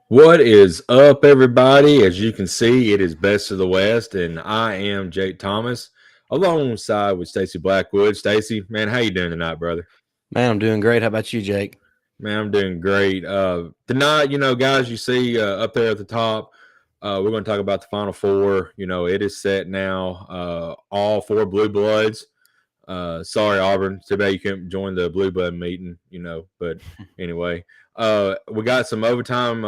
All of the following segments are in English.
What is up, everybody? As you can see, it is Best of the West, and I am Jake Thomas, alongside with Stacey Blackwood. Stacey, man, how you doing tonight, brother? Man, I'm doing great. How about you, Jake? Man, I'm doing great. Tonight, guys, you see up there at the top, we're going to talk about the Final Four. It is set now. All four Blue Bloods. Sorry, Auburn. Too bad you couldn't join the Blue Blood meeting. But anyway, we got some overtime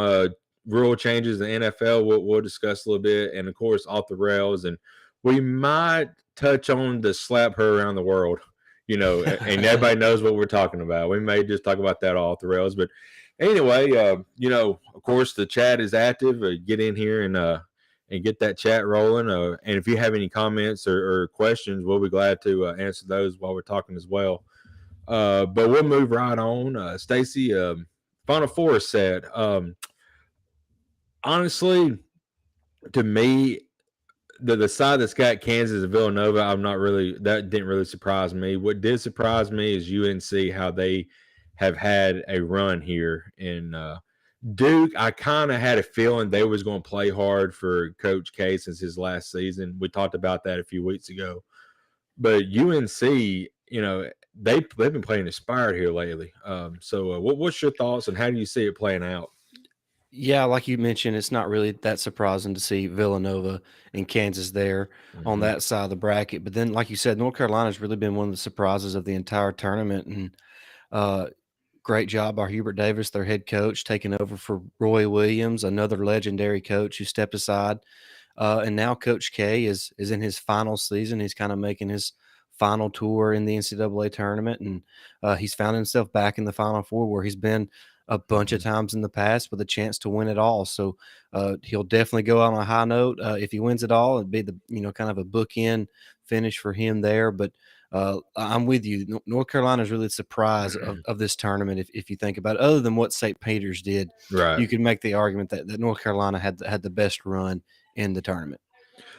rule changes in the NFL. We'll discuss a little bit, and of course, off the rails, and we might touch on the slap her around the world. And everybody knows what we're talking about. We may just talk about that off the rails, but anyway, of course, the chat is active. Get in here and get that chat rolling. And if you have any comments or questions, we'll be glad to answer those while we're talking as well. But we'll move right on. Stacey, Final Four set. Honestly, to me, the side that's got Kansas and Villanova, that didn't really surprise me. What did surprise me is UNC, how they have had a run here in Duke. I kind of had a feeling they was going to play hard for Coach K since his last season. We talked about that a few weeks ago. But UNC, they've been playing inspired here lately. What's your thoughts and how do you see it playing out? Yeah, like you mentioned, it's not really that surprising to see Villanova and Kansas there on Mm-hmm. that side of the bracket. But then, like you said, North Carolina's really been one of the surprises of the entire tournament. And uh, great job by Hubert Davis, their head coach, taking over for Roy Williams, another legendary coach who stepped aside. And now Coach K is in his final season. He's kind of making his final tour in the NCAA tournament, and he's found himself back in the Final Four, where he's been a bunch of Mm-hmm. times in the past with a chance to win it all. So he'll definitely go on a high note if he wins it all. It'd be the kind of a bookend finish for him there. But I'm with you. North Carolina is really the surprise of this tournament. If you think about it, other than what St. Peter's did, Right. you could make the argument that North Carolina had the best run in the tournament.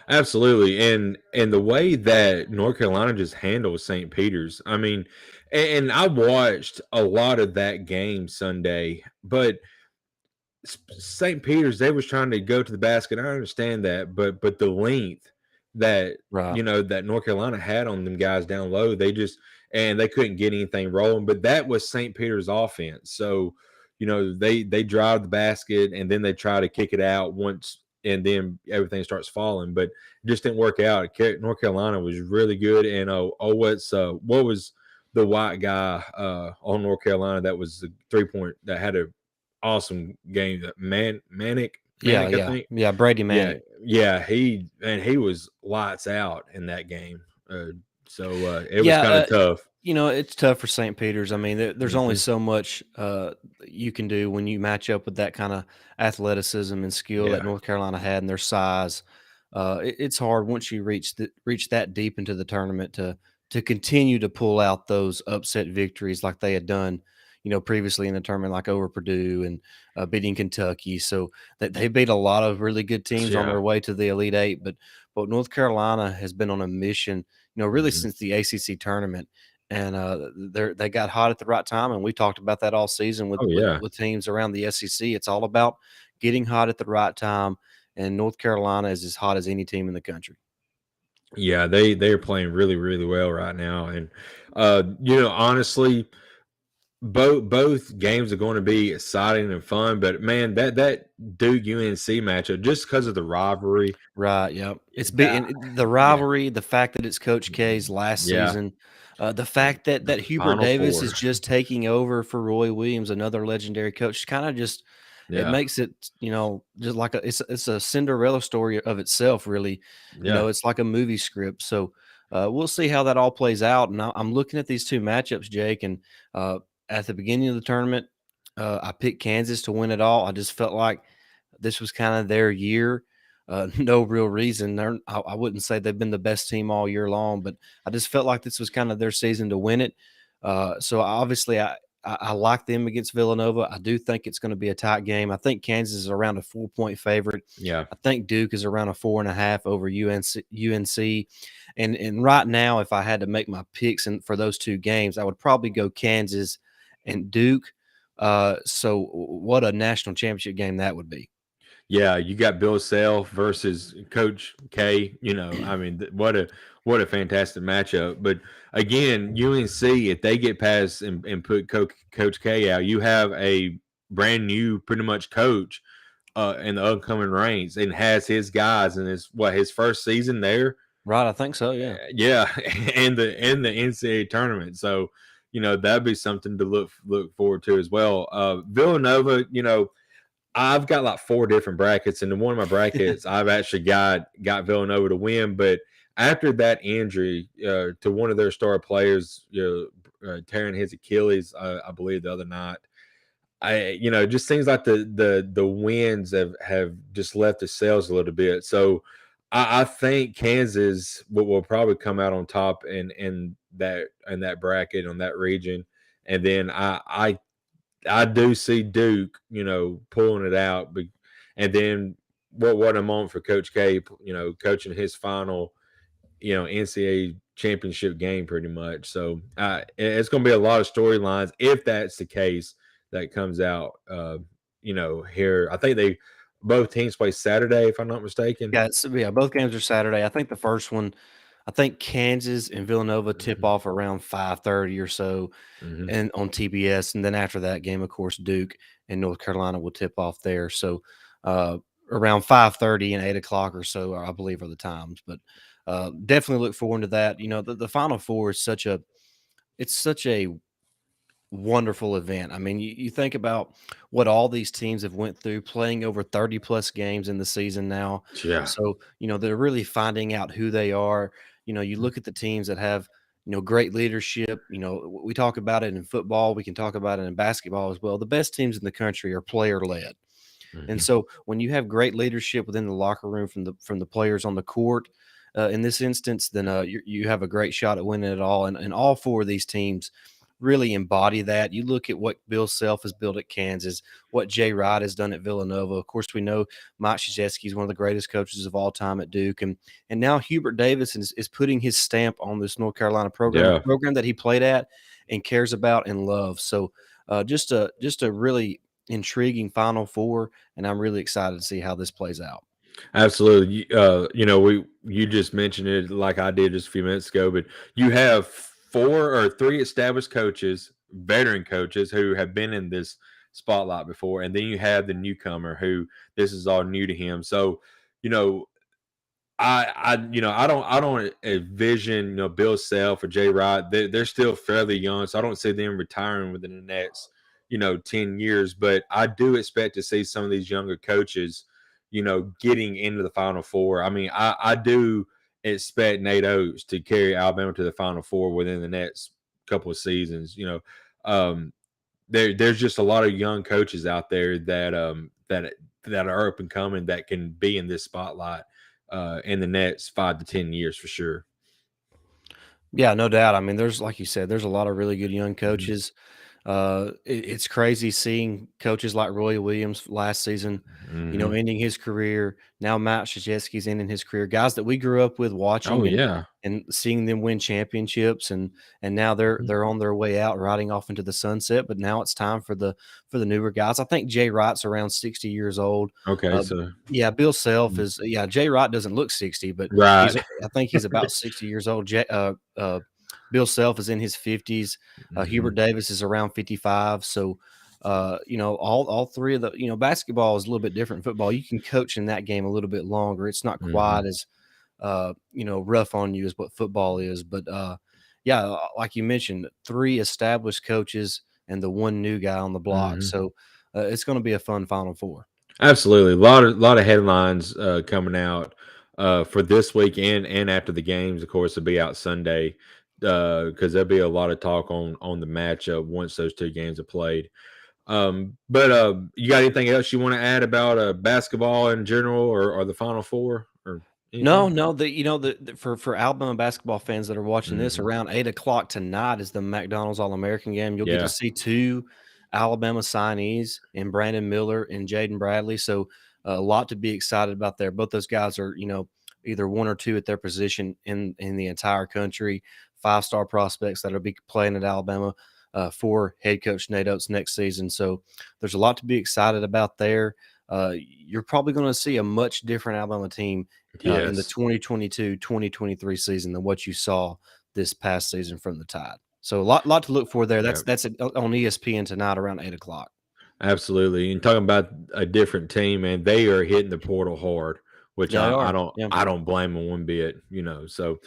Absolutely. And the way that North Carolina just handled St. Peter's, I mean, and I watched a lot of that game Sunday, but St. Peter's, they was trying to go to the basket. I understand that, but the length that Right. that North Carolina had on them guys down low, they couldn't get anything rolling. But that was St. Peter's offense. So, they drive the basket and then they try to kick it out once and then everything starts falling. But it just didn't work out. North Carolina was really good. And what was the white guy on North Carolina that was the 3-point that had a awesome game. That Yeah, Manic, I yeah, think. yeah. Brady Yeah, Manic. yeah. He was lights out in that game. It was Yeah, kind of tough. it's tough for St. Peter's. I mean, there's only Hmm. so much you can do when you match up with that kind of athleticism and skill that Yeah, North Carolina had and their size. It's hard once you reach that deep into the tournament to continue to pull out those upset victories like they had done, previously in the tournament, like over Purdue and beating Kentucky. So that they beat a lot of really good teams on yeah. their way to the Elite Eight, but North Carolina has been on a mission, really Hmm. since the ACC tournament, and they got hot at the right time. And we talked about that all season with Oh with, yeah, with teams around the SEC. It's all about getting hot at the right time, and North Carolina is as hot as any team in the country. yeah. They are playing really really well right now, and honestly, both games are going to be exciting and fun. But man, that Duke UNC matchup, just because of the rivalry, Right. Yep. It's that been the yeah, rivalry, the fact that it's Coach K's last yeah, season, the fact that Hubert Final Davis Four, is just taking over for Roy Williams, another legendary coach. Kind of just it yeah, makes it, just like it's a Cinderella story of itself. Really, yeah. it's like a movie script. So we'll see how that all plays out. And I'm looking at these two matchups, Jake, and at the beginning of the tournament, I picked Kansas to win it all. I just felt like this was kind of their year. No real reason. I wouldn't say they've been the best team all year long, but I just felt like this was kind of their season to win it. So obviously, I like them against Villanova. I do think it's going to be a tight game. I think Kansas is around a 4-point favorite. Yeah. I think Duke is around a 4.5 over UNC. And right now, if I had to make my picks for those two games, I would probably go Kansas and Duke. So what a national championship game that would be. Yeah, you got Bill Self versus Coach K. I mean, what a fantastic matchup. But again, UNC, if they get past and put Coach K out, you have a brand new, pretty much coach in the upcoming ranks, and has his guys, and it's his first season there. Right, I think so. Yeah. Yeah, and the NCAA tournament. So that'd be something to look forward to as well. Villanova, I've got like 4 different brackets, and in one of my brackets, I've actually got Villanova to win. But after that injury to one of their star players, tearing his Achilles, I believe the other night, it just seems like the wins have just left the sails a little bit. So I think Kansas will probably come out on top in that bracket on that region, and then I do see Duke, pulling it out. And then what a moment for Coach K, coaching his final, NCAA championship game pretty much. So it's going to be a lot of storylines if that's the case that comes out, here. I think both teams play Saturday, if I'm not mistaken. Yeah, both games are Saturday. I think the first one, I think Kansas and Villanova tip Hmm. off around 5:30 or so, Hmm. and on TBS, and then after that game, of course, Duke and North Carolina will tip off there. So around 5:30 and 8 o'clock or so, I believe, are the times. But definitely look forward to that. The Final Four is such a wonderful event. I mean, you think about what all these teams have went through, playing over 30 plus games in the season now. Yeah. So, they're really finding out who they are. You look at the teams that have, great leadership. We talk about it in football, we can talk about it in basketball as well. The best teams in the country are player led. And Hmm. so when you have great leadership within the locker room from the players on the court, in this instance, then you have a great shot at winning it all. And all 4 of these teams really embody that. You look at what Bill Self has built at Kansas, what Jay Wright has done at Villanova. Of course, we know Mike Krzyzewski is one of the greatest coaches of all time at Duke, and now Hubert Davis is putting his stamp on this North Carolina program, a Yeah. program that he played at and cares about and loves. So, just a really intriguing Final Four, and I'm really excited to see how this plays out. Absolutely. You just mentioned it like I did just a few minutes ago, but you have 4 or 3 established coaches, veteran coaches who have been in this spotlight before, and then you have the newcomer who this is all new to him. So, you know, I don't envision Bill Self or Jay Wright. They're still fairly young, so I don't see them retiring within the next 10 years. But I do expect to see some of these younger coaches, getting into the Final Four. I mean, I do expect Nate Oates to carry Alabama to the Final Four within the next couple of seasons. There's just a lot of young coaches out there that are up and coming that can be in this spotlight in the next 5 to 10 years for sure. Yeah, no doubt. I mean, there's like you said, there's a lot of really good young Hmm. coaches. It's crazy seeing coaches like Roy Williams last season, Hmm. ending his career. Now Matt Krzyzewski's ending his career. Guys that we grew up with Oh watching yeah. and seeing them win championships, and now they're Mhm. they're on their way out, riding off into the sunset. But now it's time for the newer guys. I think Jay Wright's around 60 years old. Okay, Uh, so yeah, Bill Self is. Yeah, Jay Wright doesn't look 60, but right. I think he's about 60 years old. Bill Self is in his 50s. Hubert Hmm. Davis is around 55. So, all 3 of the, basketball is a little bit different than football. You can coach in that game a little bit longer. It's not Hmm. quite as, rough on you as what football is. But, yeah, like you mentioned, 3 established coaches and the 1 new guy on the block. Hmm. So, it's going to be a fun Final Four. Absolutely, a lot of headlines coming out for this week and after the games. Of course, will be out Sunday because there'll be a lot of talk on the matchup once those 2 games are played. But you got anything else you want to add about basketball in general or the Final Four or No, anything? no, for Alabama basketball fans that are watching this, Hmm. around 8 o'clock tonight is the McDonald's All-American game. You'll get to Yeah. see 2 Alabama signees in Brandon Miller and Jaden Bradley. So a lot to be excited about there. Both those guys are, either 1 or 2 at their position in the entire country, 5-star prospects that'll be playing at Alabama. for head coach Nate Oates next season. So there's a lot to be excited about there. You're probably going to see a much different Alabama team in the Yes. 2022-2023 season than what you saw this past season from the Tide. So a lot to look for there. Yeah. That's on ESPN tonight around 8 o'clock. Absolutely. And talking about a different team, man, they are hitting the portal hard, which Yeah, they I are. don't Yeah. I don't blame them one bit, So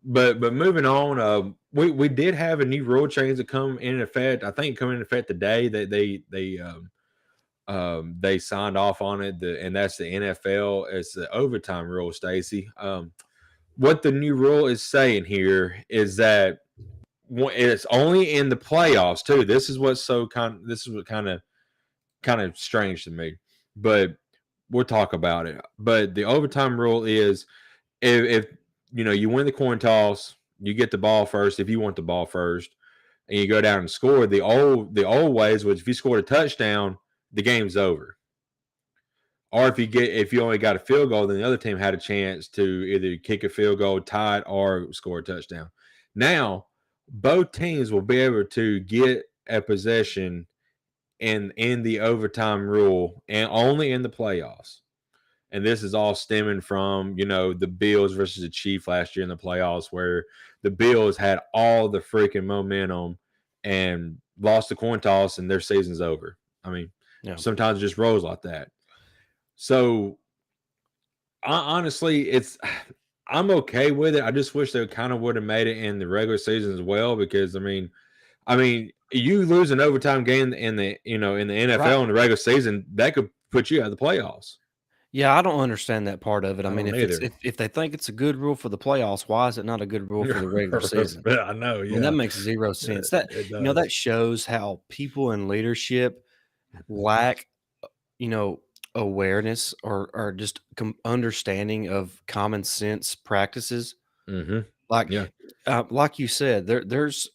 but moving on, we did have a new rule change that come in effect. I think coming in effect today that they signed off on it, and that's the NFL. It's the overtime rule, Stacey. What the new rule is saying here is that it's only in the playoffs too. This is what kind of strange to me, but we'll talk about it. But the overtime rule is if you win the coin toss, you get the ball first if you want the ball first, and you go down and score. The old ways was if you scored a touchdown, the game's over. Or if you only got a field goal, then the other team had a chance to either kick a field goal, tie it, or score a touchdown. Now, both teams will be able to get a possession in the overtime rule and only in the playoffs. And this is all stemming from, the Bills versus the Chiefs last year in the playoffs, where the Bills had all the freaking momentum and lost the coin toss and their season's over. I mean, Yeah. sometimes it just rolls like that. So honestly, I'm okay with it. I just wish they kind of would have made it in the regular season as well, because I mean, you lose an overtime game in the Right. NFL in the regular season, that could put you out of the playoffs. Yeah, I don't understand that part of it. I I mean, don't if it's either. if they think it's a good rule for the playoffs, why is it not a good rule for the regular season? I know, I mean, that yeah, makes zero sense. That it that does. shows how people in leadership lack, you know, awareness or just understanding of common sense practices. Hmm. Like, Yeah. like you said, there's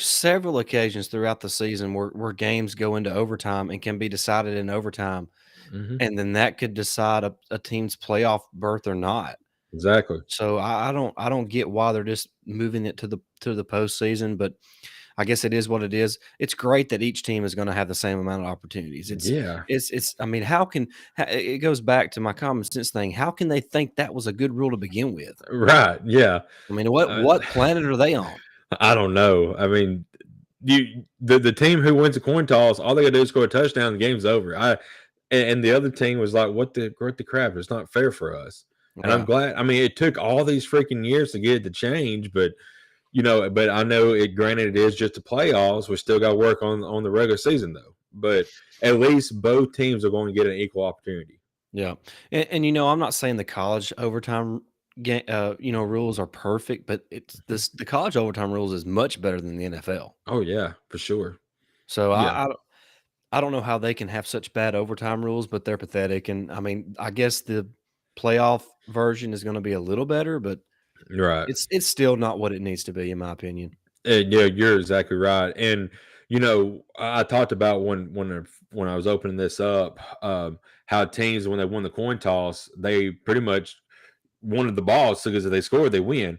several occasions throughout the season where games go into overtime and can be decided in overtime, Hmm. and then that could decide a team's playoff berth or not. Exactly. So I don't get why they're just moving it to the postseason, but I guess it is what it is. It's great that each team is gonna have the same amount of opportunities. Yeah. It's I mean, it goes back to my common sense thing. How can they think that was a good rule to begin with? Right. Yeah. I mean, what Uh, what planet are they on? I don't know. I mean, the team who wins the coin toss, all they got to do is score a touchdown, the game's over. And the other team was like, "What the crap? It's not fair for us." And I'm Yeah. glad. I mean, it took all these freaking years to get it to change, but I know it. Granted, it is just the playoffs. We still got to work on the regular season though. But at least both teams are going to get an equal opportunity. Yeah. And I'm not saying the college overtime rules are perfect, but the college overtime rules is much better than the NFL. Oh yeah, for sure. So Yeah. I don't know how they can have such bad overtime rules, but they're pathetic. And I mean, I guess the playoff version is going to be a little better, but Right. it's still not what it needs to be, in my opinion. And yeah, you're exactly right. And I talked about when I was opening this up, how teams when they won the coin toss, they pretty much wanted the ball because if they score, they win.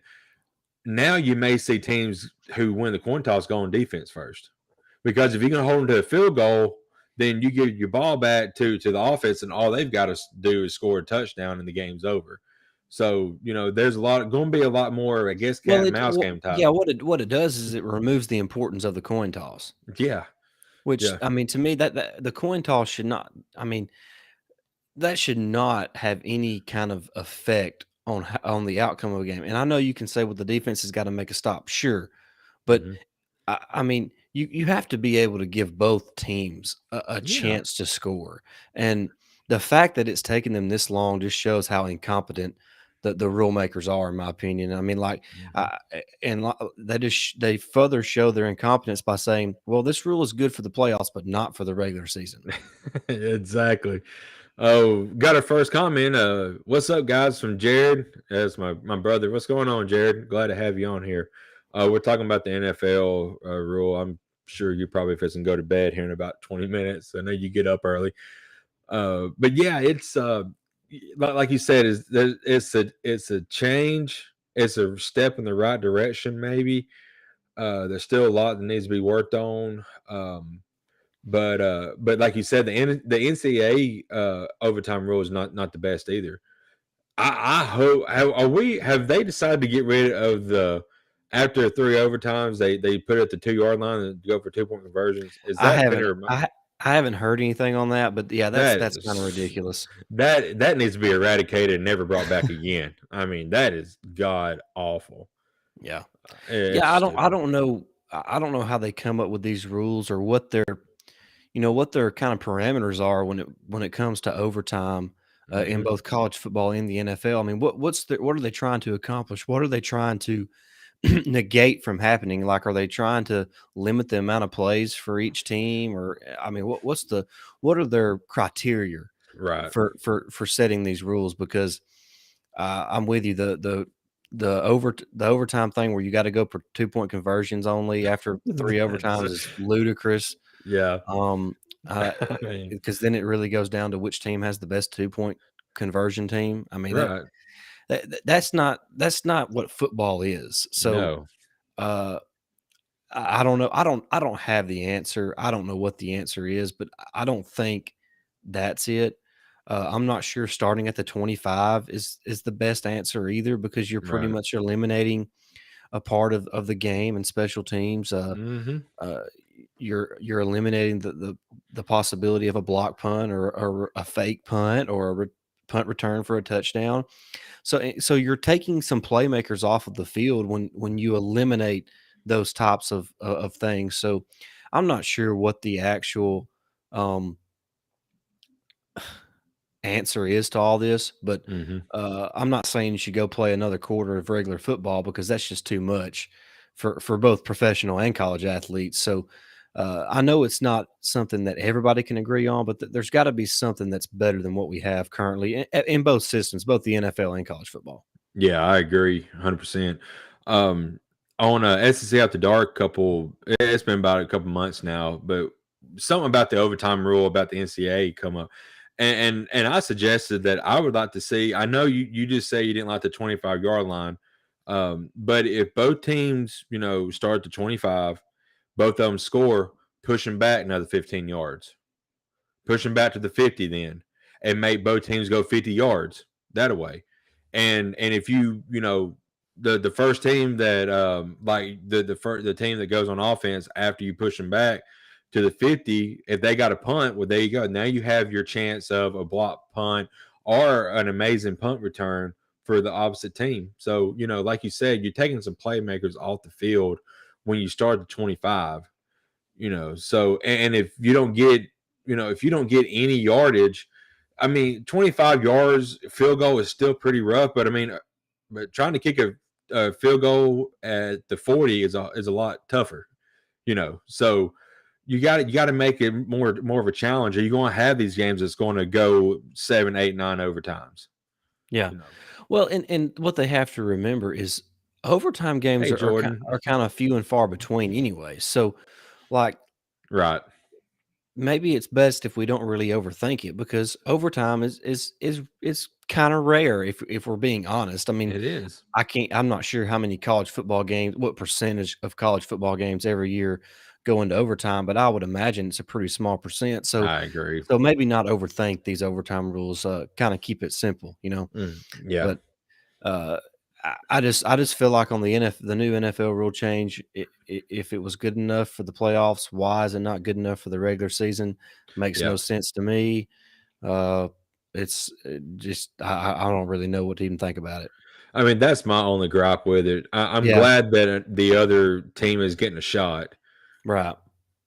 Now you may see teams who win the coin toss go on defense first, because if you're going to hold them to a field goal, then you give your ball back to the offense, and all they've got to do is score a touchdown, and the game's over. So there's going to be a lot more, I guess, cat and mouse game type. Yeah, what it does is it removes the importance of the coin toss, Yeah, which yeah. I mean, to me, that the coin toss should not. I mean, that should not have any kind of effect on the outcome of a game. And I know you can say, well, the defense has got to make a stop, sure, but Hmm. I mean, you have to be able to give both teams a Yeah. chance to score, and the fact that it's taken them this long just shows how incompetent the rule makers are, in my opinion. I mean, like, Mhm. they further show their incompetence by saying, "Well, this rule is good for the playoffs, but not for the regular season." Exactly. Oh, got our first comment. What's up, guys? From Jared. That's my brother. What's going on, Jared? Glad to have you on here. We're talking about the NFL rule. I'm sure you probably fixing to go to bed here in about 20 minutes. I know you get up early. But yeah, it's like you said, it's a change. It's a step in the right direction, maybe. There's still a lot that needs to be worked on. But like you said, the NCAA overtime rule is not the best either. I hope have they decided to get rid of the after 3 overtimes they put it at the 2 yard line and go for 2 point conversions? Is I that been haven't a I haven't heard anything on that, but yeah, that that's kind of is ridiculous. that needs to be eradicated and never brought back again. I mean, that is god awful. Yeah. It's Yeah, I stupid. don't know I don't know how they come up with these rules or what their kind of parameters are when it comes to overtime in Hmm. both college football and the NFL. I mean, what are they trying to accomplish? What are they trying to negate from happening? Like, are they trying to limit the amount of plays for each team, or I mean, what are their criteria Right. for setting these rules? Because I'm with you. The overtime thing where you got to go for 2 point conversions only after three That's overtimes is ludicrous. yeah. Um, uh, I mean, because then it really goes down to which team has the best 2 point conversion team. I mean right. that's not what football is. So No. uh, I don't know. I don't have the answer. I don't know what the answer is, but I don't think that's it. I'm not sure starting at the 25 is the best answer either because you're pretty Right. much eliminating a part of the game and special teams. Hmm. Uh, you're eliminating the possibility of a block punt or a fake punt or a punt return for a touchdown. So you're taking some playmakers off of the field when you eliminate those types of things. So I'm not sure what the actual um, answer is to all this, but Hmm. I'm not saying you should go play another quarter of regular football because that's just too much for both professional and college athletes. So I know it's not something that everybody can agree on, but there's got to be something that's better than what we have currently in both systems, both the NFL and college football. Yeah, I agree 100%. Um, on SEC After Dark, it's been about a couple months now, but something about the overtime rule about the NCAA come up, and I suggested that I would like to see. I know you just say you didn't like the 25 yard line, but if both teams start at the 25, both of them score, push them back another 15 yards, push them back to the 50 then, and make both teams go 50 yards that away. And if the first team that like the team that goes on offense after you push them back to the 50, if they got a punt, well, there you go. Now you have your chance of a block punt or an amazing punt return for the opposite team. So, like you said, you're taking some playmakers off the field when you start the 25. So and if you don't get any yardage, I mean 25 yards field goal is still pretty rough, but I mean but trying to kick a field goal at the 40 is a lot tougher. So you got to make it more of a challenge. Are you going to have these games that's going to go 7, 8, 9 overtimes? Yeah. you know Well, and what they have to remember is overtime games hey, are Jordan. kind of few and far between anyway. So, like, Right. maybe it's best if we don't really overthink it because overtime is kind of rare if we're being honest. I mean, It is. I'm not sure how many college football games, what percentage of college football games every year go into overtime, but I would imagine it's a pretty small percent. So, I agree. so maybe not overthink these overtime rules. Kind of keep it simple, Yeah. But uh, I just feel like on the new NFL rule change, if it was good enough for the playoffs, why is it not good enough for the regular season? Makes Yeah. no sense to me. Uh, it's just I don't really know what to even think about it. I mean, that's my only gripe with it. I'm Yeah, glad that the other team is getting a shot, right.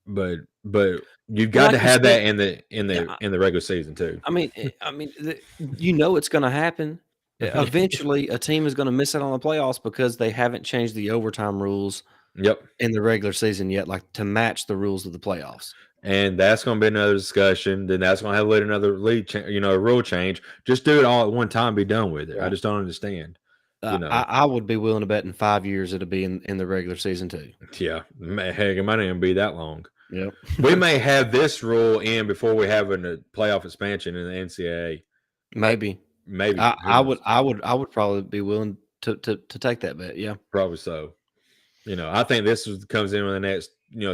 but you've Well, got to like you have said, that in yeah. the regular season too. It's going to happen. Eventually, a team is going to miss out on the playoffs because they haven't changed the overtime rules Yep, in the regular season yet, like to match the rules of the playoffs. and that's going to be another discussion. Then that's going to have lead another a rule change. Just do it all at one time. Be done with it. I Right. just don't understand. You know, I would be willing to bet in 5 years it'll be in the regular season too. yeah, heck, it might not even be that long. Yep. We may have this rule in before we have a playoff expansion in the NCAA. Maybe. Maybe, who knows? I would probably be willing to take that bet. Yeah. Probably so. I think comes in the next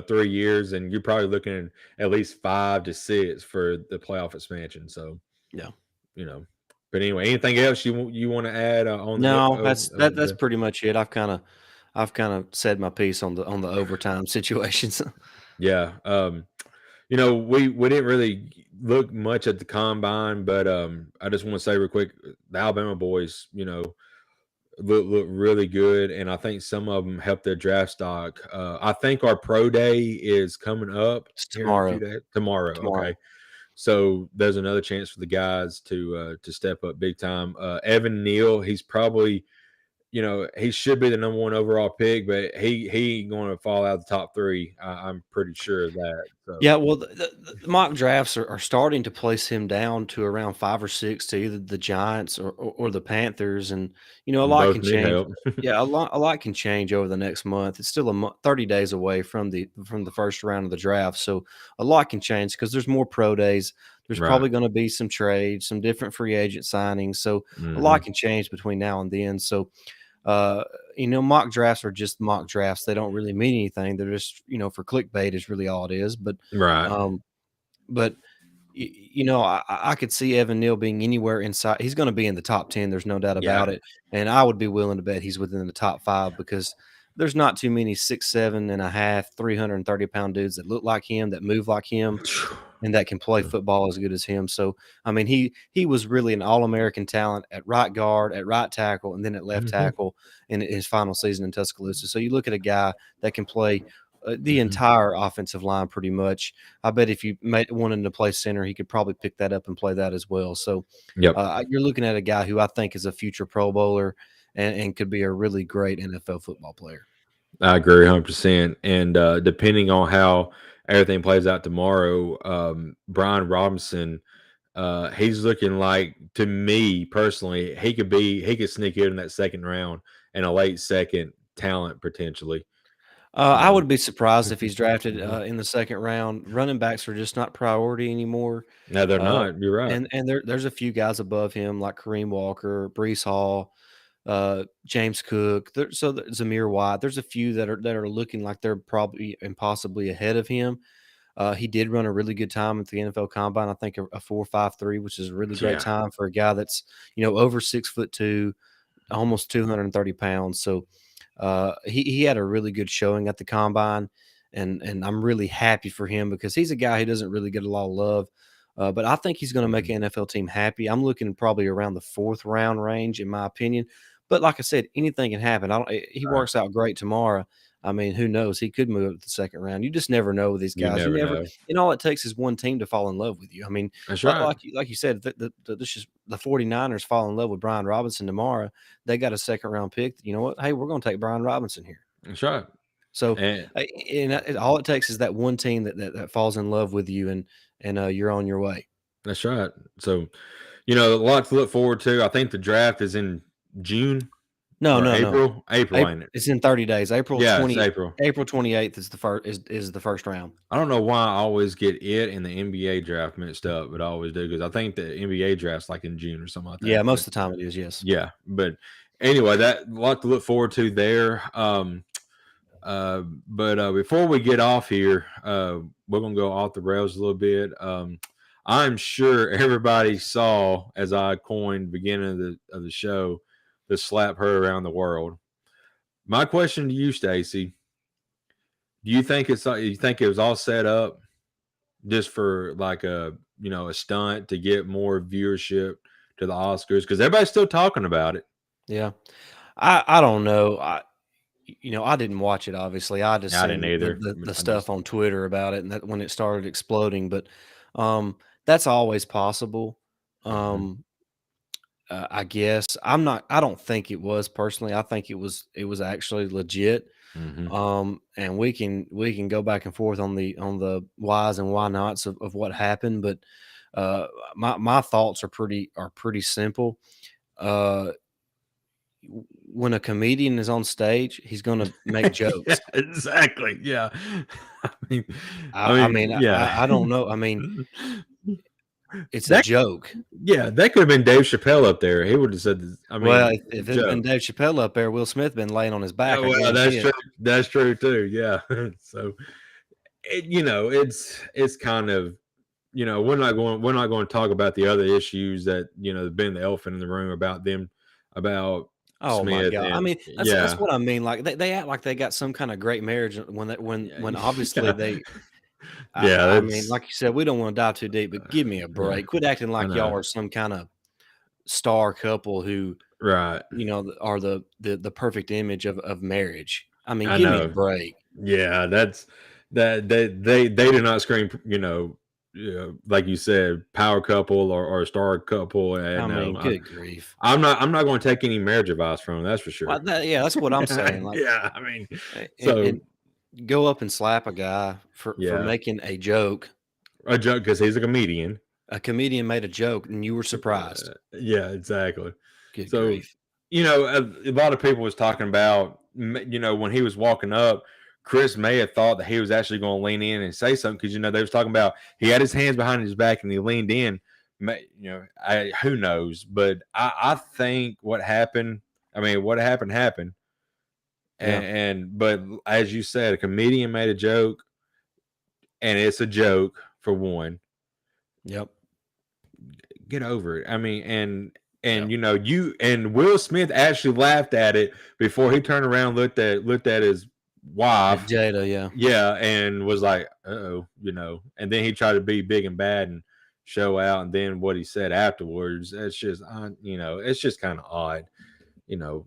3 years, and you're probably looking at least 5 to 6 for the playoff expansion. So Yeah. you know, but anyway, anything else you want to add on the No, that's pretty much it. I've kind of said my piece on the overtime situations. yeah. We didn't really look much at the combine, but I just want to say real quick, the Alabama boys, look really good, and I think some of them helped their draft stock. I think our pro day is coming up It's here in a few tomorrow. days. Tomorrow, Tomorrow. okay. So there's another chance for the guys to step up big time. Evan Neal, he's probably he should be the number one overall pick, but he ain't going to fall out of the top three. I'm pretty sure of that. So Yeah, well, the mock drafts are starting to place him down to around 5 or 6 to either the Giants or the Panthers, and a lot both can need change. help. Yeah, a lot can change over the next month. It's still 30 days away from the first round of the draft, so a lot can change because there's more pro days. There's Right. probably going to be some trades, some different free agent signings, so a lot Hmm. can change between now and then. So uh, mock drafts are just mock drafts. They don't really mean anything. They're just, for clickbait is really all it is. Right. Um, but I could see Evan Neal being anywhere inside. He's going to be in the top 10. There's no doubt Yeah. about it. And I would be willing to bet he's within the top 5 because there's not too many 6'7" and a half, 330-pound dudes that look like him, that move like him, and that can play football as good as him. So, I mean, he was really an All-American talent at right guard, at right tackle, and then at left Hmm. tackle in his final season in Tuscaloosa. So you look at a guy that can play the Hmm. entire offensive line pretty much. I bet if you wanted to play center, he could probably pick that up and play that as well. So Yep. you're looking at a guy who I think is a future Pro Bowler and could be a really great NFL football player. I agree 100%. And depending on how everything plays out tomorrow, Brian Robinson, he's looking like, to me personally, he could sneak in that second round and a late second talent potentially. You I know, would be surprised if he's drafted Mhm. in the second round. Running backs are just not priority anymore. No, they're Uh, not. You're right. and there's a few guys above him like Kareem Walker, Brees Hall, James Cook. Zamir White. There's a few that are looking like they're probably and possibly ahead of him. He did run a really good time at the NFL Combine. I think a 4.53, which is a really great Yeah. time for a guy that's over 6'2", almost 230 pounds. So he had a really good showing at the combine, and I'm really happy for him because he's a guy who doesn't really get a lot of love. But I think he's going to make Mhm. an NFL team happy. I'm looking probably around the 4th round range, in my opinion. But like I said, anything can happen. He Right. works out great tomorrow. I mean, who knows? He could move up to the second round. You just never know with these You guys. You never never, know. and all it takes is one team to fall in love with you. I mean, That's like, right. like you said, the 49ers fall in love with Brian Robinson tomorrow. They got a second round pick. You know what? Hey, we're going to take Brian Robinson here. That's right. So, And all it takes is that one team that falls in love with you, and you're on your way. that's right. So, a lot to look forward to. I think the draft is in June No, or no, no. April. April, ain't it? It's in 30 days. Yeah, it's April. April 28th is the first is the first round. I don't know why I always get it and the NBA draft mixed up, but I always do because I think the NBA draft's like in June or something like Yeah, that. But most of the time it is. Yes. yeah, but anyway, that a lot to look forward to there. But before we get off here, we're gonna go off the rails a little bit. I'm sure everybody saw, as I coined beginning of the show, the slap her around the world. My question to you, Stacey, do you think it was all set up just for like a stunt to get more viewership to the Oscars? Because everybody's still talking about it. Yeah. I don't know. I didn't watch it. Obviously, I just I didn't seen either. the I stuff just on Twitter about it, and that when it started exploding. But that's always possible. Mhm, Um, I guess I'm not. I don't think it was personally. I think it was actually legit. mhm. And we can go back and forth on the whys and why nots of what happened, but uh, my thoughts are pretty simple. Uh, when a comedian is on stage, he's going to make Yeah, jokes. exactly. Yeah. I mean, I mean, yeah. I don't know. I mean, it's a That joke. yeah, that could have been Dave Chappelle up there. He would have said, this, I Well, mean, if it had been joke. Dave Chappelle up there, Will Smith been laying on his Yeah, back, I well, that's guarantee true. it. That's true too. Yeah. So it's kind of we're not going to talk about the other issues that have been the elephant in the room about them about Oh my Smith god! I and mean, that's yeah what I mean. Like they act like they got some kind of great marriage when yeah when obviously yeah they. yeah I mean, that's like you said, we don't want to dive too deep, but give me a yeah break. Quit acting I like y'all know are some kind of star couple who right are the perfect image of marriage. I mean, I give me a know break. yeah that's that they do not scream like you said power couple or star couple and I no mean, good grief. I'm not going to take any marriage advice from them, that's for Well, sure. yeah, that's what I'm saying. Like, Yeah, I mean, and so go up and slap a guy for yeah, making a joke. a joke because he's a comedian. A comedian made a joke, and you were surprised. Yeah, exactly. Good So, grief. a lot of people was talking about, when he was walking up, Chris may have thought that he was actually going to lean in and say something because they was talking about he had his hands behind his back and he leaned in. Who knows? But I think what happened. I mean, what happened happened. Yeah. But as you said, a comedian made a joke, and it's a joke for one. Yep. Get over it. I mean, Yep. you and Will Smith actually laughed at it before he turned around, looked at his At wife, Jada, yeah. yeah, and was like, oh, and then he tried to be big and bad and show out, and then what he said afterwards, it's just, it's just kind of odd, you know.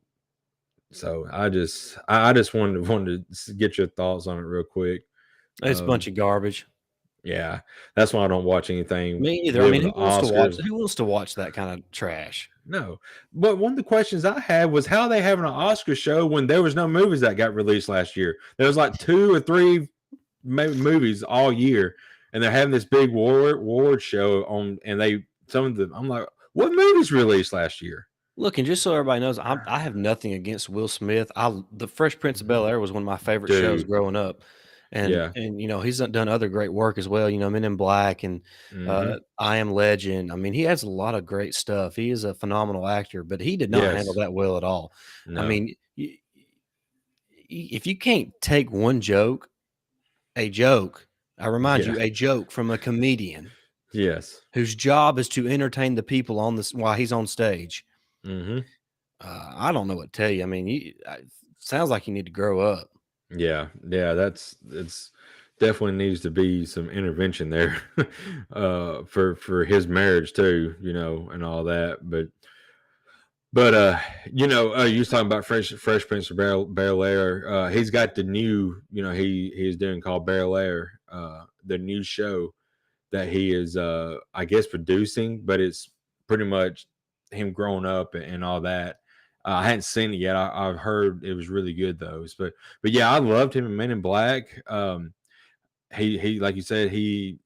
So I just wanted to get your thoughts on it real quick. It's a bunch Um, of garbage. yeah, that's why I don't watch anything Me either. I dealing mean, with the Oscars. who wants to watch that kind of trash? No, but one of the questions I had was how they having an Oscar show when there was no movies that got released last year. There was like 2 or 3 movies all year, and they're having this big award show on. And some of them, I'm like, what movies released last year? Look, and just so everybody knows, I have nothing against Will Smith. The Fresh Prince of Bel Air was one of my favorite shows Dude, growing up, yeah, and he's done other great work as well. Men in Black and mm-hmm. I Am Legend. I mean, he has a lot of great stuff. He is a phenomenal actor, but he did not handle Yes, that well at all. I no, mean, if you can't take one joke, a joke, I remind yeah, you, a joke from a comedian yes, whose job is to entertain the people on this while he's on stage. mm-hmm. I don't know what to tell you. I mean, sounds like you need to grow up. Yeah, it's definitely needs to be some intervention there, for his marriage too, and all that. But you was talking about Fresh Prince of Bel Air. He's got the new, he's doing called Bel Air, the new show that he is, I guess, producing, but it's pretty much him growing up and all that. I hadn't seen it yet. I've heard it was really good though. But yeah, I loved him in Men in Black. He like you said, he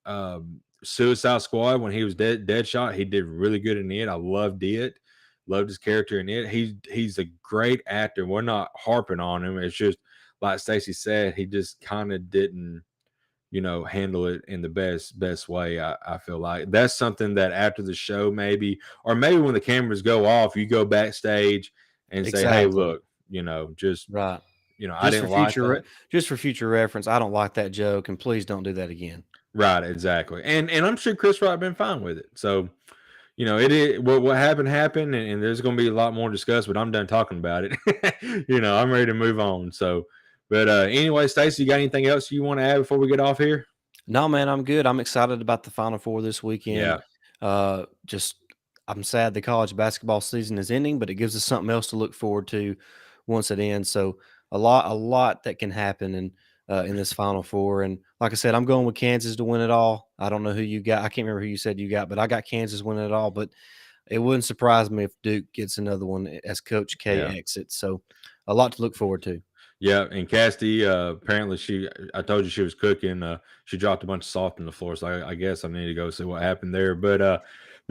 Suicide Squad when he was Deadshot, he did really good in it. I loved it. Loved his character in it. He's a great actor. We're not harping on him. It's just like Stacey said, he just kind of didn't handle it in the best way. I feel like that's something that after the show, maybe, or maybe when the cameras go off, you go backstage and say, hey, Exactly. look, just Right. I didn't like that. Just for future reference, I don't like that joke, and please don't do that again. Right, exactly. And I'm sure Chris Rock been fine with it. So it is what happened happened, and there's going to be a lot more discussed, but I'm done talking about it. I'm ready to move on. So, but anyway, Stacey, you got anything else you want to add before we get off here? No, man, I'm good. I'm excited about the Final Four this weekend. Yeah, Just I'm sad the college basketball season is ending, but it gives us something else to look forward to once it ends. So a lot that can happen in this Final Four. And like I said, I'm going with Kansas to win it all. I don't know who you got. I can't remember who you said you got, but I got Kansas winning it all. But it wouldn't surprise me if Duke gets another one as Coach K yeah. exits. So a lot to look forward to. Yeah, and Cassidy, apparently I told you she was cooking. She dropped a bunch of salt on the floor, so I guess I need to go see what happened there. But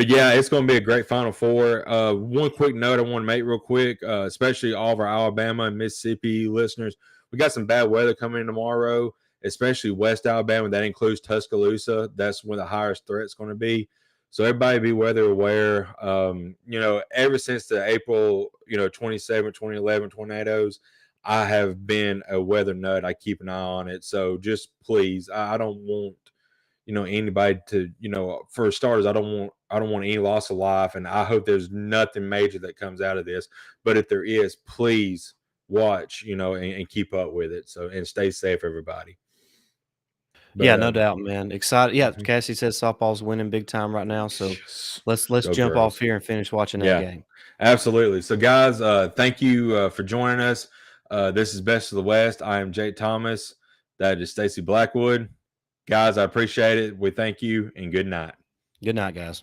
yeah, it's going to be a great Final Four. One quick note I want to make real quick, especially all of our Alabama and Mississippi listeners. We got some bad weather coming in tomorrow, especially West Alabama. That includes Tuscaloosa. That's where the highest threat's going to be. So everybody be weather aware. Ever since the April, 27, 2011 tornadoes, I have been a weather nut. I keep an eye on it. So just please, I don't want, anybody to, for starters, I don't want any loss of life. And I hope there's nothing major that comes out of this. But if there is, please watch, and keep up with it. So, and stay safe, everybody. But Yeah, no doubt, man. Excited. Yeah, mhm. Cassie says softball's winning big time right now. So Yes. let's Go jump off girls. here and finish watching that Yeah, game. absolutely. So, guys, thank you for joining us. This is Best of the West. I am Jake Thomas. That is Stacey Blackwood. Guys, I appreciate it. We thank you and good night. Good night, guys.